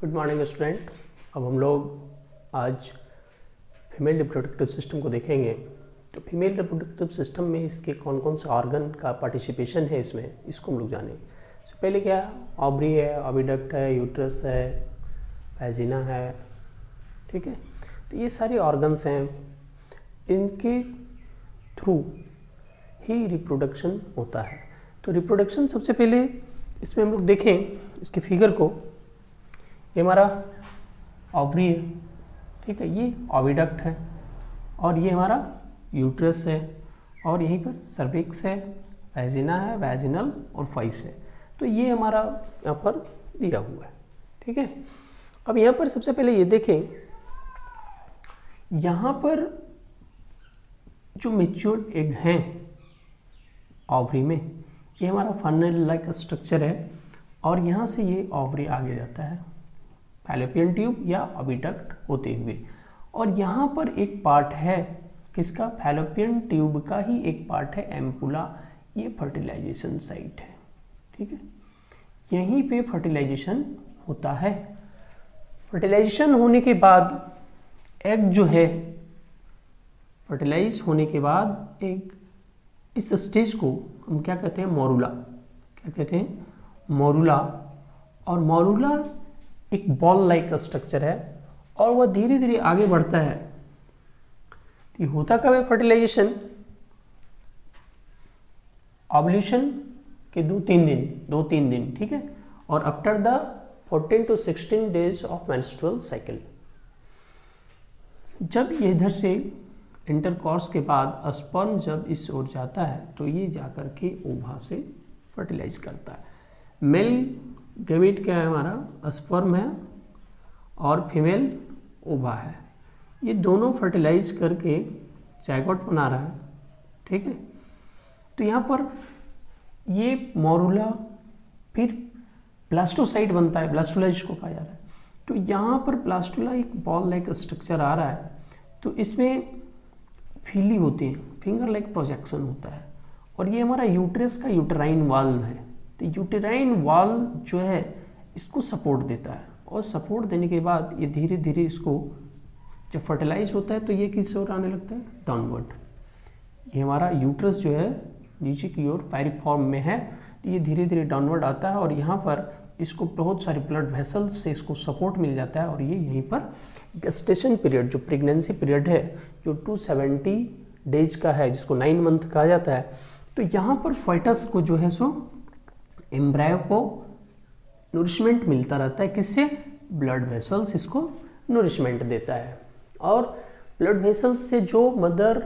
Good morning student. अब हम लोग आज फीमेल रिप्रोडक्टिव सिस्टम को देखेंगे। तो फीमेल रिप्रोडक्टिव सिस्टम में इसके कौन कौन से ऑर्गन का पार्टिसिपेशन है इसमें, इसको हम लोग जानें। तो पहले क्या है, ऑवरी है, ओविडक्ट है, यूट्रस है, वैजिना है, ठीक है। तो ये सारे ऑर्गन्स हैं, इनके थ्रू ही रिप्रोडक्शन होता है। तो रिप्रोडक्शन सबसे पहले इसमें हम लोग देखें इसके फिगर को। ये हमारा ऑवरी है, ठीक है, ये ओविडक्ट है, और ये हमारा यूट्रस है, और यहीं पर सर्विक्स है, वैजिना है, वैजिनल और फाइस है। तो ये हमारा यहाँ पर दिया हुआ है, ठीक है। अब यहाँ पर सबसे पहले ये देखें, यहाँ पर जो मैच्योर्ड एग हैं ऑवरी में, ये हमारा फनल लाइक स्ट्रक्चर है, और यहाँ से ये ऑवरी आगे जाता है फैलोपियन ट्यूब या ओविडक्ट होते हुए, और यहाँ पर एक पार्ट है किसका, फैलोपियन ट्यूब का ही एक पार्ट है एम्पुला, ये फर्टिलाइजेशन साइट है, ठीक है। यहीं पे फर्टिलाइजेशन होता है। फर्टिलाइजेशन होने के बाद एग जो है, फर्टिलाइज होने के बाद एक इस स्टेज को हम क्या कहते हैं, मोरुला। क्या कहते हैं, मोरुला। और मोरुला एक बॉल लाइक स्ट्रक्चर है, और वह धीरे धीरे आगे बढ़ता है। तो होता कब है फर्टिलाइजेशन, ओव्यूलेशन के 2-3 दिन, ठीक है, और after the 14 to 16 days of menstrual cycle. जब ये इधर से इंटरकॉर्स के बाद स्पर्म जब इस ओर जाता है, तो ये जाकर के ओवा से फर्टिलाइज करता है। मेल गैमेट क्या है, हमारा स्पर्म है, और फीमेल ओवा है। ये दोनों फर्टिलाइज करके जायगोट बना रहा है, ठीक है। तो यहाँ पर ये मोरुला फिर ब्लास्टोसाइट बनता है, ब्लास्टुला जिसको कहा जा रहा है। तो यहाँ पर ब्लास्टुला एक बॉल लाइक स्ट्रक्चर आ रहा है, तो इसमें फीली होती है, फिंगर लाइक प्रोजेक्शन होता है, और ये हमारा यूट्रस का यूटेराइन वॉल है। तो यूटेराइन वॉल जो है इसको सपोर्ट देता है, और सपोर्ट देने के बाद ये धीरे धीरे इसको जब फर्टिलाइज होता है तो ये किस ओर आने लगता है, डाउनवर्ड। ये हमारा यूट्रस जो है नीचे की ओर पायरिफॉर्म में है, तो ये धीरे धीरे डाउनवर्ड आता है, और यहाँ पर इसको बहुत सारे ब्लड वेसल्स से इसको सपोर्ट मिल जाता है, और ये यहीं पर गेस्टेशन पीरियड जो प्रेगनेंसी पीरियड है जो 270 डेज का है, जिसको 9 मंथ कहा जाता है। तो यहाँ पर फेटस को जो है सो एम्ब्रायो को नूरिशमेंट मिलता रहता है, किससे, ब्लड वेसल्स इसको नूरिशमेंट देता है, और ब्लड वेसल्स से जो मदर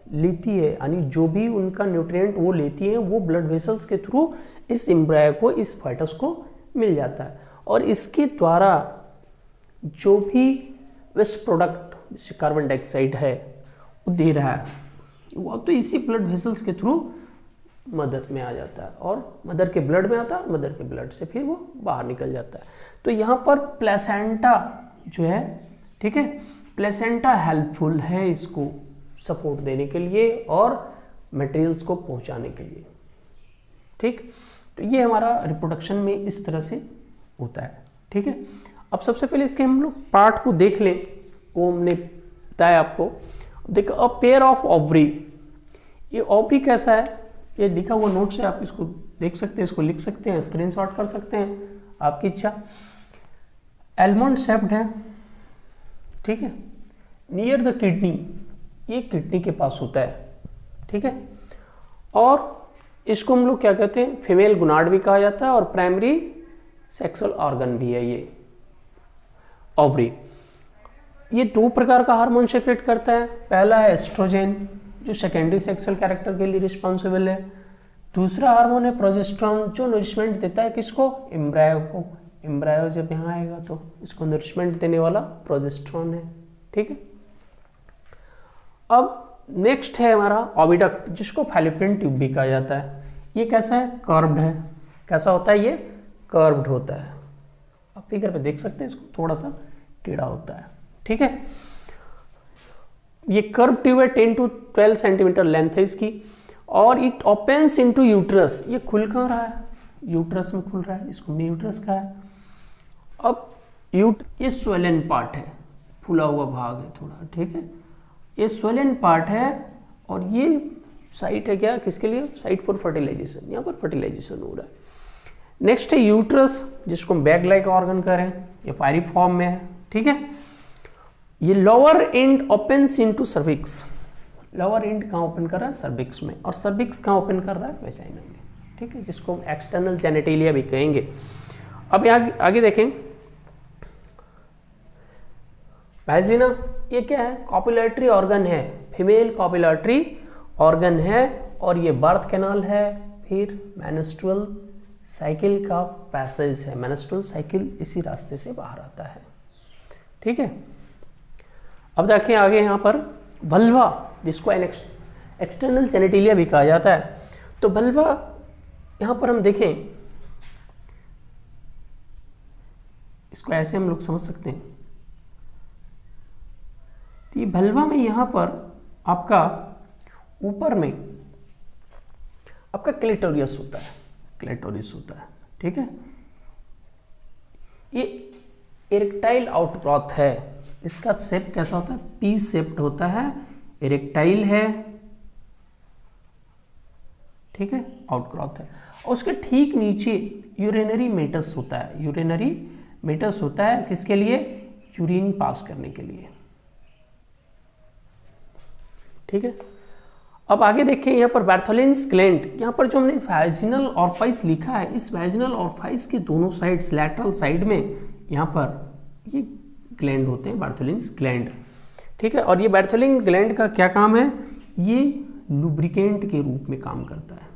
लेती है, यानी जो भी उनका न्यूट्रिएंट वो लेती है, वो ब्लड वेसल्स के थ्रू इस एम्ब्रायो को, इस फेटस को मिल जाता है, और इसके द्वारा जो भी वेस्ट प्रोडक्ट जैसे कार्बन डाइऑक्साइड है वो दे रहा है, वो तो इसी ब्लड वेसल्स के थ्रू मदर में आ जाता है, और मदर के ब्लड में आता है, मदर के ब्लड से फिर वो बाहर निकल जाता है। तो यहाँ पर प्लेसेंटा जो है, ठीक है, प्लेसेंटा हेल्पफुल है इसको सपोर्ट देने के लिए और मटेरियल्स को पहुँचाने के लिए, ठीक। तो ये हमारा रिप्रोडक्शन में इस तरह से होता है, ठीक है। अब सबसे पहले इसके हम लोग पार्ट को देख लें, वो हमने बताया आपको। देखो, अ पेयर ऑफ ओवरी, ये ओवरी कैसा है, ये लिखा हुआ नोट्स है, आप इसको देख सकते हैं, इसको लिख सकते हैं, स्क्रीनशॉट कर सकते हैं, आपकी इच्छा। एलमंड शेप्ड है, ठीक है, नियर द किडनी, ये किडनी के पास होता है, ठीक है, और इसको हम लोग क्या कहते हैं, फीमेल गुनाड भी कहा जाता है, और प्राइमरी सेक्सुअल ऑर्गन भी है ये ओवरी। ये 2 प्रकार का हार्मोन सेक्रेट करता है। पहला है एस्ट्रोजन, जो सेकेंडरी सेक्सुअल कैरेक्टर के लिए रिस्पॉन्सिबल है। दूसरा हार्मोन है प्रोजेस्टेरॉन, जो नरिशमेंट देता है किसको, एम्ब्रायो को। एम्ब्रायो जब यहाँ आएगा तो इसको नरिशमेंट देने वाला प्रोजेस्टेरॉन है, ठीक है। अब नेक्स्ट है हमारा ओविडक्ट, जिसको फैलोपियन ट्यूब भी कहा जाता है। ये कैसा है, कर्व्ड है। कैसा होता है, ये कर्व्ड होता है, आप फिगर पे देख सकते हैं, इसको थोड़ा सा टेढ़ा होता है, ठीक है। ये कर्व ट्यूब है, 10 to 12 सेंटीमीटर लेंथ है इसकी, और इट ओपन्स इनटू यूट्रस। ये खुल कहाँ रहा है, यूट्रस में खुल रहा है, इसको हमने यूट्रस कहा है। अब ये स्वेलन पार्ट है, फूला हुआ भाग है थोड़ा, ठीक है, ये स्वेलन पार्ट है और ये साइट है क्या, किसके लिए, साइट फॉर फर्टिलाइजेशन, यहाँ पर फर्टिलाइजेशन हो रहा है। नेक्स्ट है यूट्रस, जिसको हम बैग लाइक ऑर्गन कह रहे हैं, ये फायरी फॉर्म में है, ठीक है। ये lower and opens into cervix, lower and कहाँ ओपन कर रहा है, सर्विक्स में, और सर्विक्स कहाँ ओपन कर रहा है, वेजाइना में, ठीक है, जिसको हम एक्सटर्नल जेनेटेलिया भी कहेंगे। अब आगे देखें, वैजिना ये क्या है, कॉपुलेटरी ऑर्गन है, फीमेल कॉपुलेटरी ऑर्गन है, और ये बर्थ कैनाल है, फिर मेंस्ट्रुअल साइकिल का पैसेज है, मेंस्ट्रुअल साइकिल इसी रास्ते से बाहर आता है, ठीक है। अब देखिए आगे यहाँ पर वल्वा, जिसको एक्सटर्नल जेनेटेलिया भी कहा जाता है। तो वल्वा यहाँ पर हम देखें, इसको ऐसे हम लोग समझ सकते हैं, तो ये वल्वा में यहाँ पर आपका ऊपर में आपका क्लिटोरियस होता है, क्लिटोरिस होता है, ठीक है। ये इरेक्टाइल आउटग्रोथ है, इसका शेप कैसा होता है, पी शेप्ड होता है, इरेक्टाइल है, ठीक है, आउटग्रोथ है। और उसके ठीक नीचे यूरिनरी मेटस होता है, यूरिनरी मेटस होता है, किसके लिए, यूरिन पास करने के लिए, ठीक है। अब आगे देखिए यहाँ पर बार्थोलिन्स ग्लैंड, यहाँ पर जो हमने वैजिनल ऑरिफिस लिखा है, इस वैजिनल ऑरिफिस के दोनों साइड्स, लैटरल साइड में यहाँ पर ये ग्लैंड होते हैं, बार्थोलिन्स ग्लैंड, ठीक है। और ये बार्थोलिन ग्लैंड का क्या काम है, ये लुब्रिकेंट के रूप में काम करता है,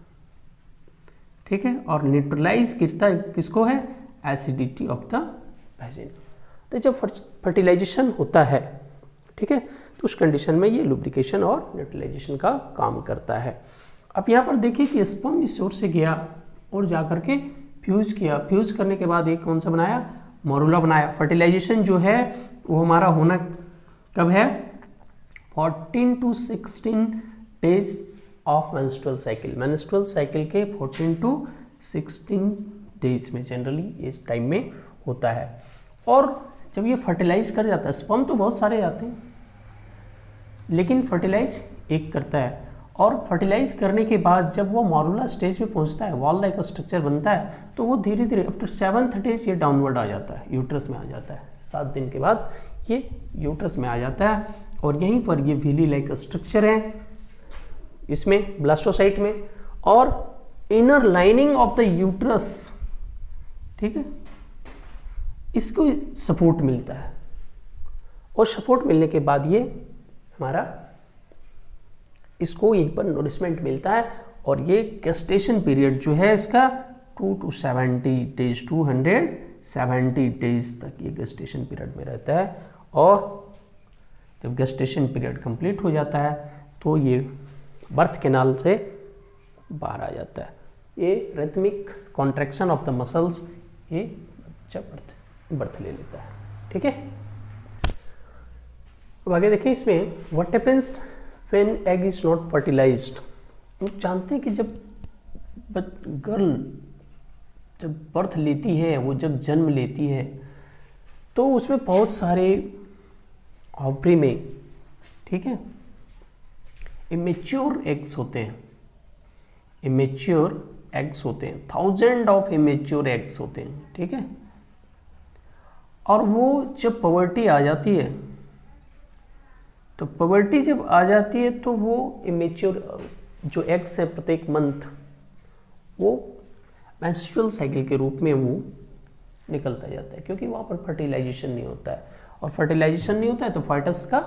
ठीक है, और न्यूट्रलाइज करता है किसको है, एसिडिटी ऑफ द वैजिना। तो जब फर्टिलाइजेशन होता है, ठीक है, तो उस कंडीशन में ये लुब्रिकेशन और न्यूट्रलाइजेशन का काम करता है। अब यहाँ पर देखिए कि स्पर्म इस ओर से गया और जाकर के फ्यूज किया, फ्यूज करने के बाद एक कौन सा बनाया, मोरुला बनाया। फर्टिलाइजेशन जो है वो हमारा होना कब है, 14 to 16 days of menstrual cycle, menstrual cycle के 14 to 16 डेज में जनरली ये टाइम में होता है। और जब ये फर्टिलाइज कर जाता है, स्पर्म तो बहुत सारे आते हैं लेकिन फर्टिलाइज एक करता है, और फर्टिलाइज करने के बाद जब वो मॉरुला स्टेज में पहुंचता है, वॉल लाइक स्ट्रक्चर बनता है, तो वो धीरे धीरे आफ्टर 7th डेज ये डाउनवर्ड आ जाता है, यूट्रस में आ जाता है, 7 दिन के बाद ये यूट्रस में आ जाता है। और यहीं पर ये व्हीली लाइक स्ट्रक्चर है, इसमें ब्लास्टोसाइट में, और inner lining of the uterus, ठीक है, इसको सपोर्ट मिलता है, और सपोर्ट मिलने के बाद ये हमारा इसको यहीं पर नोरिशमेंट मिलता है, और ये गेस्टेशन पीरियड जो है इसका 2 to 70 डेज, 270 डेज तक ये गेस्टेशन पीरियड में रहता है। और जब गेस्टेशन पीरियड कंप्लीट हो जाता है तो ये बर्थ कैनाल से बाहर आ जाता है। ये rhythmic contraction of the muscles, ये बच्चा बर्थ ले लेता है, ठीक है। अब आगे देखिए इसमें what happens when egg is not fertilised. हम जानते हैं कि जब गर्ल जब बर्थ लेती है, वो जब जन्म लेती है, तो उसमें बहुत सारे ओवरी में, ठीक है, इमेच्योर एग्स होते हैं, इमेच्योर एग्स होते हैं, 1000 ऑफ इमेच्योर एग्स होते हैं, ठीक है। और वो जब पवर्टी आ जाती है, तो पवर्टी जब आ जाती है तो वो इमेच्योर जो एग्स है प्रत्येक मंथ वो मेंस्ट्रुअल साइकिल के रूप में वो निकलता जाता है, क्योंकि वहाँ पर फर्टिलाइजेशन नहीं होता है, और फर्टिलाइजेशन नहीं होता है तो फर्टस का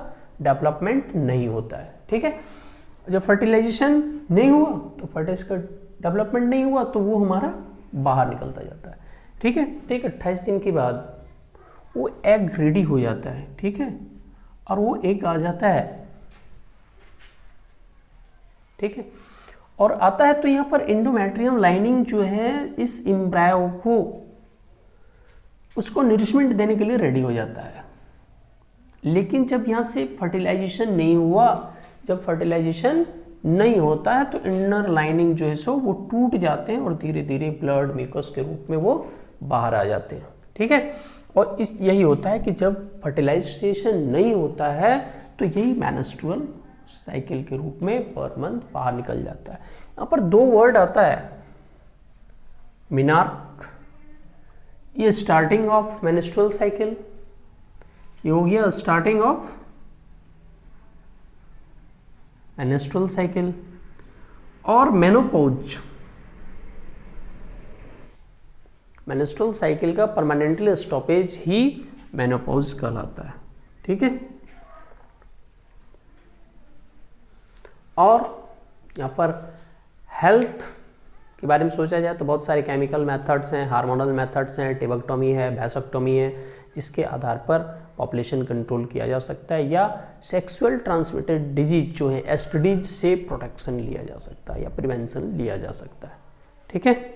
डेवलपमेंट नहीं होता है, ठीक है। जब फर्टिलाइजेशन नहीं हुआ तो फर्टस का डेवलपमेंट नहीं हुआ तो वो हमारा बाहर निकलता जाता है, ठीक है। तो 28 दिन के बाद वो एग रेडी हो जाता है, ठीक है, और वो एग आ जाता है, ठीक है, और आता है तो यहाँ पर एंडोमेट्रियम लाइनिंग जो है इस एम्ब्रायो को उसको नरिशमेंट देने के लिए रेडी हो जाता है। लेकिन जब यहाँ से फर्टिलाइजेशन नहीं हुआ, जब फर्टिलाइजेशन नहीं होता है तो इनर लाइनिंग जो है सो वो टूट जाते हैं और धीरे धीरे ब्लड म्यूकस के रूप में वो बाहर आ जाते हैं, ठीक है। और इस यही होता है कि जब फर्टिलाइजेशन नहीं होता है तो यही मेंस्ट्रुअल साइकिल के रूप में पर मंथ बाहर निकल जाता है। यहाँ पर दो वर्ड आता है, मिनार्क, ये स्टार्टिंग ऑफ मेंस्ट्रुअल साइकिल, ये हो गया स्टार्टिंग ऑफ मेंस्ट्रुअल साइकिल, और मेनोपॉज मेंस्ट्रुअल साइकिल का परमानेंटली स्टॉपेज ही मेनोपॉज कहलाता है। ठीक है, और यहाँ पर हेल्थ के बारे में सोचा जाए तो बहुत सारे केमिकल मेथड्स हैं, हार्मोनल मेथड्स हैं, टेबेक्टोमी है, वैसेक्टोमी है, जिसके आधार पर पॉपुलेशन कंट्रोल किया जा सकता है, या सेक्सुअल ट्रांसमिटेड डिजीज जो है एसटीडीज से प्रोटेक्शन लिया जा सकता है या प्रिवेंशन लिया जा सकता है। ठीक है।